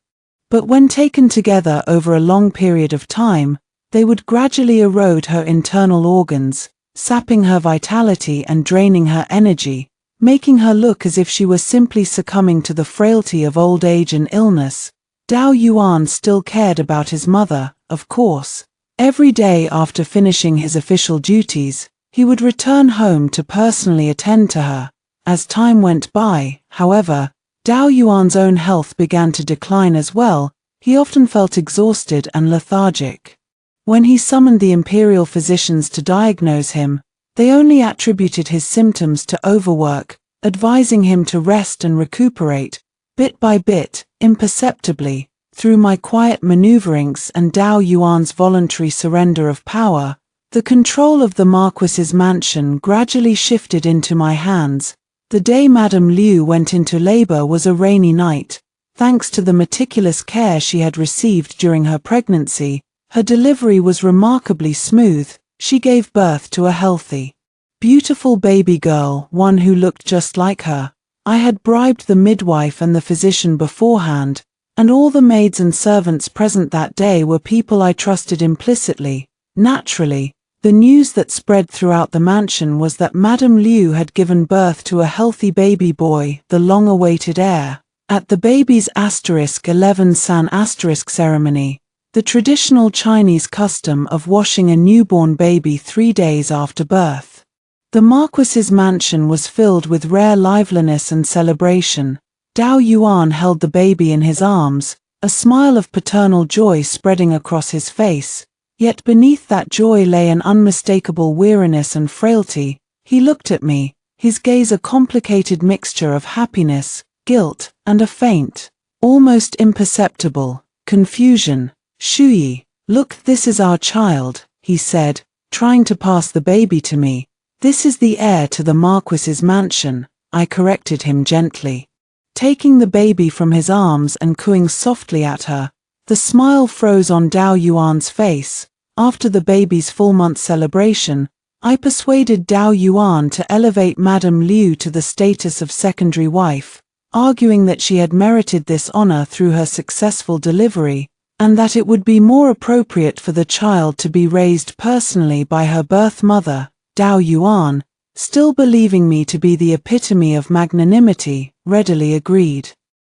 But when taken together over a long period of time, they would gradually erode her internal organs, sapping her vitality and draining her energy, making her look as if she were simply succumbing to the frailty of old age and illness. Dao Yuan still cared about his mother, of course. Every day after finishing his official duties, he would return home to personally attend to her. As time went by, however, Dao Yuan's own health began to decline as well. He often felt exhausted and lethargic. When he summoned the imperial physicians to diagnose him, they only attributed his symptoms to overwork, advising him to rest and recuperate. Bit by bit, imperceptibly, through my quiet maneuverings and Dao Yuan's voluntary surrender of power, the control of the Marquis's mansion gradually shifted into my hands. The day Madame Liu went into labor was a rainy night. Thanks to the meticulous care she had received during her pregnancy, her delivery was remarkably smooth. She gave birth to a healthy, beautiful baby girl, one who looked just like her. I had bribed the midwife and the physician beforehand, and all the maids and servants present that day were people I trusted implicitly. Naturally, the news that spread throughout the mansion was that Madame Liu had given birth to a healthy baby boy, the long-awaited heir. At the baby's *11 san ceremony, the traditional Chinese custom of washing a newborn baby 3 days after birth, the Marquis's mansion was filled with rare liveliness and celebration. Dao Yuan held the baby in his arms, a smile of paternal joy spreading across his face. Yet beneath that joy lay an unmistakable weariness and frailty. He looked at me, his gaze a complicated mixture of happiness, guilt, and a faint, almost imperceptible, confusion. "Shuyi, look, this is our child," he said, trying to pass the baby to me. "This is the heir to the Marquis's mansion," I corrected him gently. Taking the baby from his arms and cooing softly at her, the smile froze on Dao Yuan's face. After the baby's full-month celebration, I persuaded Dao Yuan to elevate Madame Liu to the status of secondary wife, arguing that she had merited this honor through her successful delivery, and that it would be more appropriate for the child to be raised personally by her birth mother. Dao Yuan, still believing me to be the epitome of magnanimity, readily agreed.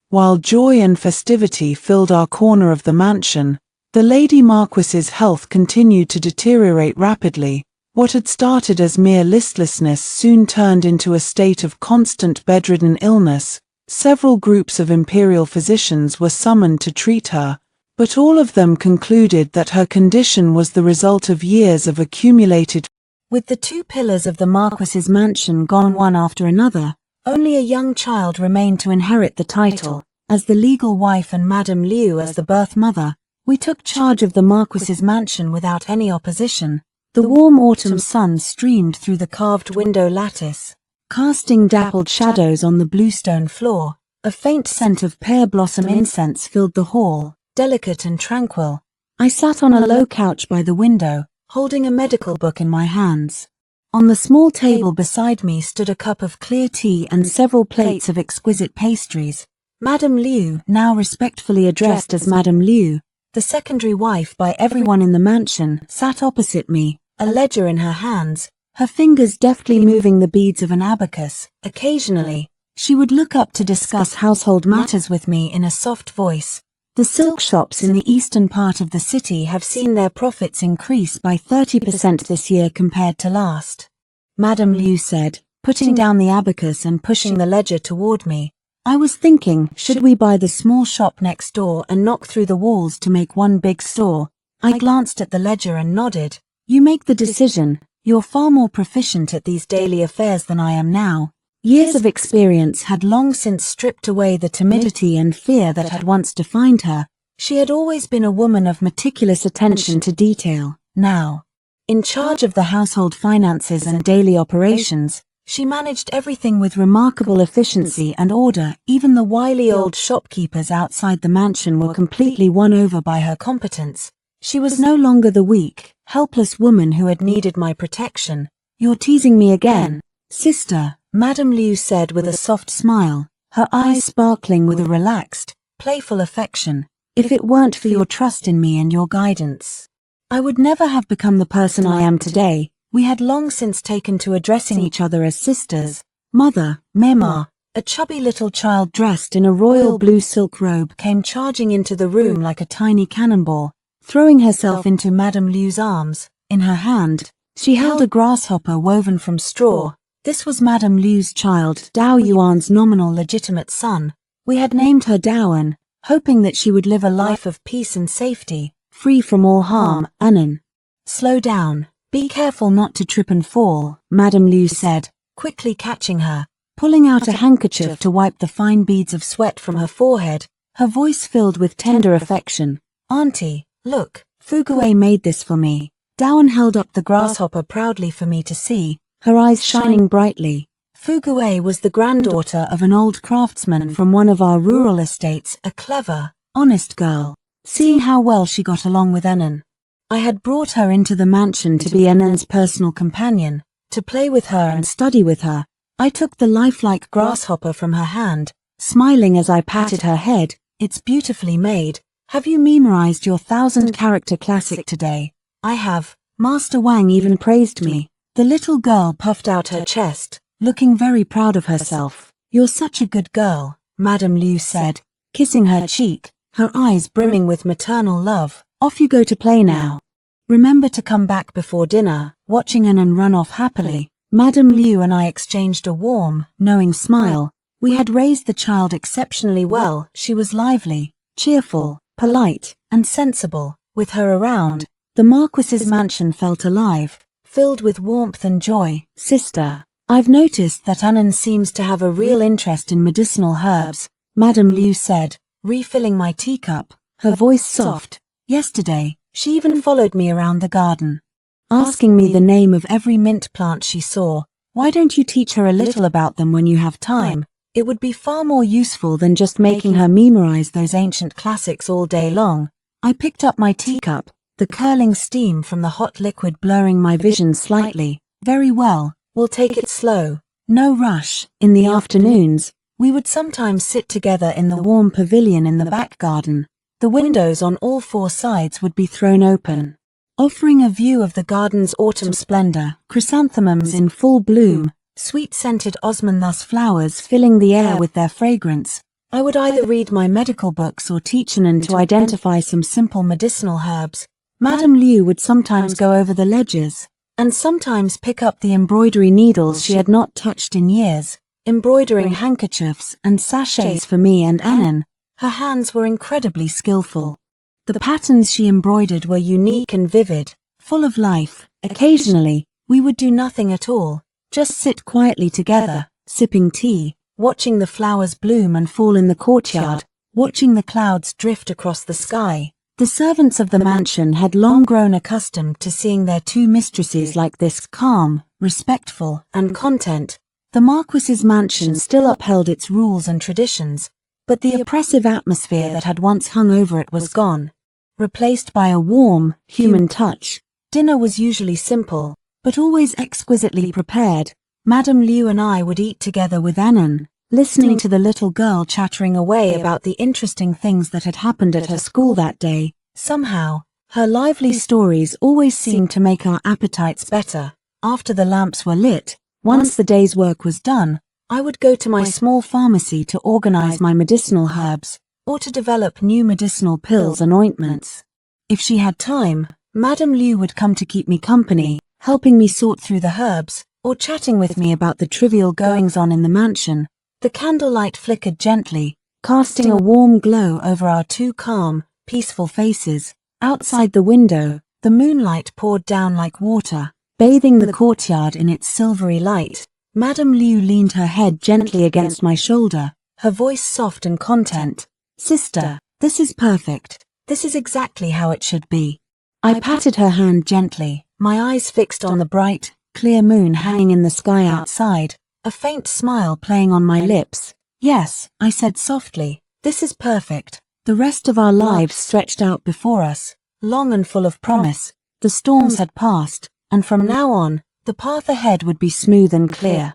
While joy and festivity filled our corner of the mansion, the Lady Marquis's health continued to deteriorate rapidly. What had started as mere listlessness soon turned into a state of constant bedridden illness. Several groups of imperial physicians were summoned to treat her, but all of them concluded that her condition was the result of years of accumulated. With the two pillars of the Marquis's mansion gone one after another, only a young child remained to inherit the title. As the legal wife and Madame Liu as the birth mother, we took charge of the Marquis's mansion without any opposition. The warm autumn sun streamed through the carved window lattice, casting dappled shadows on the bluestone floor. A faint scent of pear blossom incense filled the hall, delicate and tranquil. I sat on a low couch by the window, holding a medical book in my hands. On the small table beside me stood a cup of clear tea and several plates of exquisite pastries. Madame Liu, now respectfully addressed as Madame Liu, the secondary wife by everyone in the mansion, sat opposite me, a ledger in her hands, her fingers deftly moving the beads of an abacus. Occasionally, she would look up to discuss household matters with me in a soft voice. The silk shops in the eastern part of the city have seen their profits increase by 30% this year compared to last, Madame Liu said, putting down the abacus and pushing the ledger toward me. I was thinking, should we buy the small shop next door and knock through the walls to make one big store? I glanced at the ledger and nodded. You make the decision. You're far more proficient at these daily affairs than I am now. Years of experience had long since stripped away the timidity and fear that had once defined her. She had always been a woman of meticulous attention to detail. Now, in charge of the household finances and daily operations, she managed everything with remarkable efficiency and order. Even the wily old shopkeepers outside the mansion were completely won over by her competence. She was no longer the weak, helpless woman who had needed my protection. You're teasing me again, sister, Madame Liu said with a soft smile, her eyes sparkling with a relaxed, playful affection. If it weren't for your trust in me and your guidance, I would never have become the person I am today. We had long since taken to addressing each other as sisters. Mother, Mema, a chubby little child dressed in a royal blue silk robe, came charging into the room like a tiny cannonball, throwing herself into Madame Liu's arms. In her hand, she held a grasshopper woven from straw. This was Madame Liu's child, Dao Yuan's nominal legitimate son. We had named her Daoan, hoping that she would live a life of peace and safety, free from all harm. Anan. Slow down. Be careful not to trip and fall, Madame Liu said, quickly catching her, pulling out a handkerchief to wipe the fine beads of sweat from her forehead, her voice filled with tender affection. Auntie, look, Fugue made this for me. Daoan held up the grasshopper proudly for me to see, her eyes shining brightly. Fugue was the granddaughter of an old craftsman from one of our rural estates, a clever, honest girl. Seeing how well she got along with Anan, I had brought her into the mansion to be Anan's personal companion, to play with her and study with her. I took the lifelike grasshopper from her hand, smiling as I patted her head. It's beautifully made. Have you memorized your 1,000-character classic today? I have. Master Wang even praised me. The little girl puffed out her chest, looking very proud of herself. You're such a good girl, Madame Liu said, kissing her cheek, her eyes brimming with maternal love. Off you go to play now. Remember to come back before dinner. Watching Anan run off happily, Madame Liu and I exchanged a warm, knowing smile. We had raised the child exceptionally well. She was lively, cheerful, polite, and sensible. With her around, the Marquis's mansion felt alive, filled with warmth and joy. Sister, I've noticed that Annan seems to have a real interest in medicinal herbs, Madame Liu said, refilling my teacup, her voice soft. Yesterday, she even followed me around the garden, asking me the name of every mint plant she saw. Why don't you teach her a little about them when you have time? It would be far more useful than just making her memorize those ancient classics all day long. I picked up my teacup, the curling steam from the hot liquid blurring my vision slightly. Very well, we'll take it slow. No rush. In the afternoons, we would sometimes sit together in the warm pavilion in the back garden. The windows on all four sides would be thrown open, offering a view of the garden's autumn splendor, chrysanthemums in full bloom, sweet-scented osmanthus flowers filling the air with their fragrance. I would either read my medical books or teach Annan to identify some simple medicinal herbs. Madame Liu would sometimes go over the ledgers, and sometimes pick up the embroidery needles she had not touched in years, embroidering handkerchiefs and sachets for me and Annan. Her hands were incredibly skillful. The patterns she embroidered were unique and vivid, full of life. Occasionally, we would do nothing at all, just sit quietly together, sipping tea, watching the flowers bloom and fall in the courtyard, watching the clouds drift across the sky. The servants of the mansion had long grown accustomed to seeing their two mistresses like this, calm, respectful, and content. The Marquis's mansion still upheld its rules and traditions, but the oppressive atmosphere that had once hung over it was gone, replaced by a warm, human touch. Dinner was usually simple, but always exquisitely prepared. Madame Liu and I would eat together with Annan, listening to the little girl chattering away about the interesting things that had happened at her school that day. Somehow, her lively stories always seemed to make our appetites better. After the lamps were lit, once the day's work was done, I would go to my small pharmacy to organize my medicinal herbs, or to develop new medicinal pills and ointments. If she had time, Madame Liu would come to keep me company, helping me sort through the herbs, or chatting with me about the trivial goings-on in the mansion. The candlelight flickered gently, casting a warm glow over our two calm, peaceful faces. Outside the window, the moonlight poured down like water, bathing the courtyard in its silvery light. Madame Liu leaned her head gently against my shoulder, her voice soft and content. Sister, this is perfect. This is exactly how it should be. I patted her hand gently, my eyes fixed on the bright, clear moon hanging in the sky outside, a faint smile playing on my lips. Yes, I said softly, this is perfect. The rest of our lives stretched out before us, long and full of promise. The storms had passed, and from now on, the path ahead would be smooth and clear.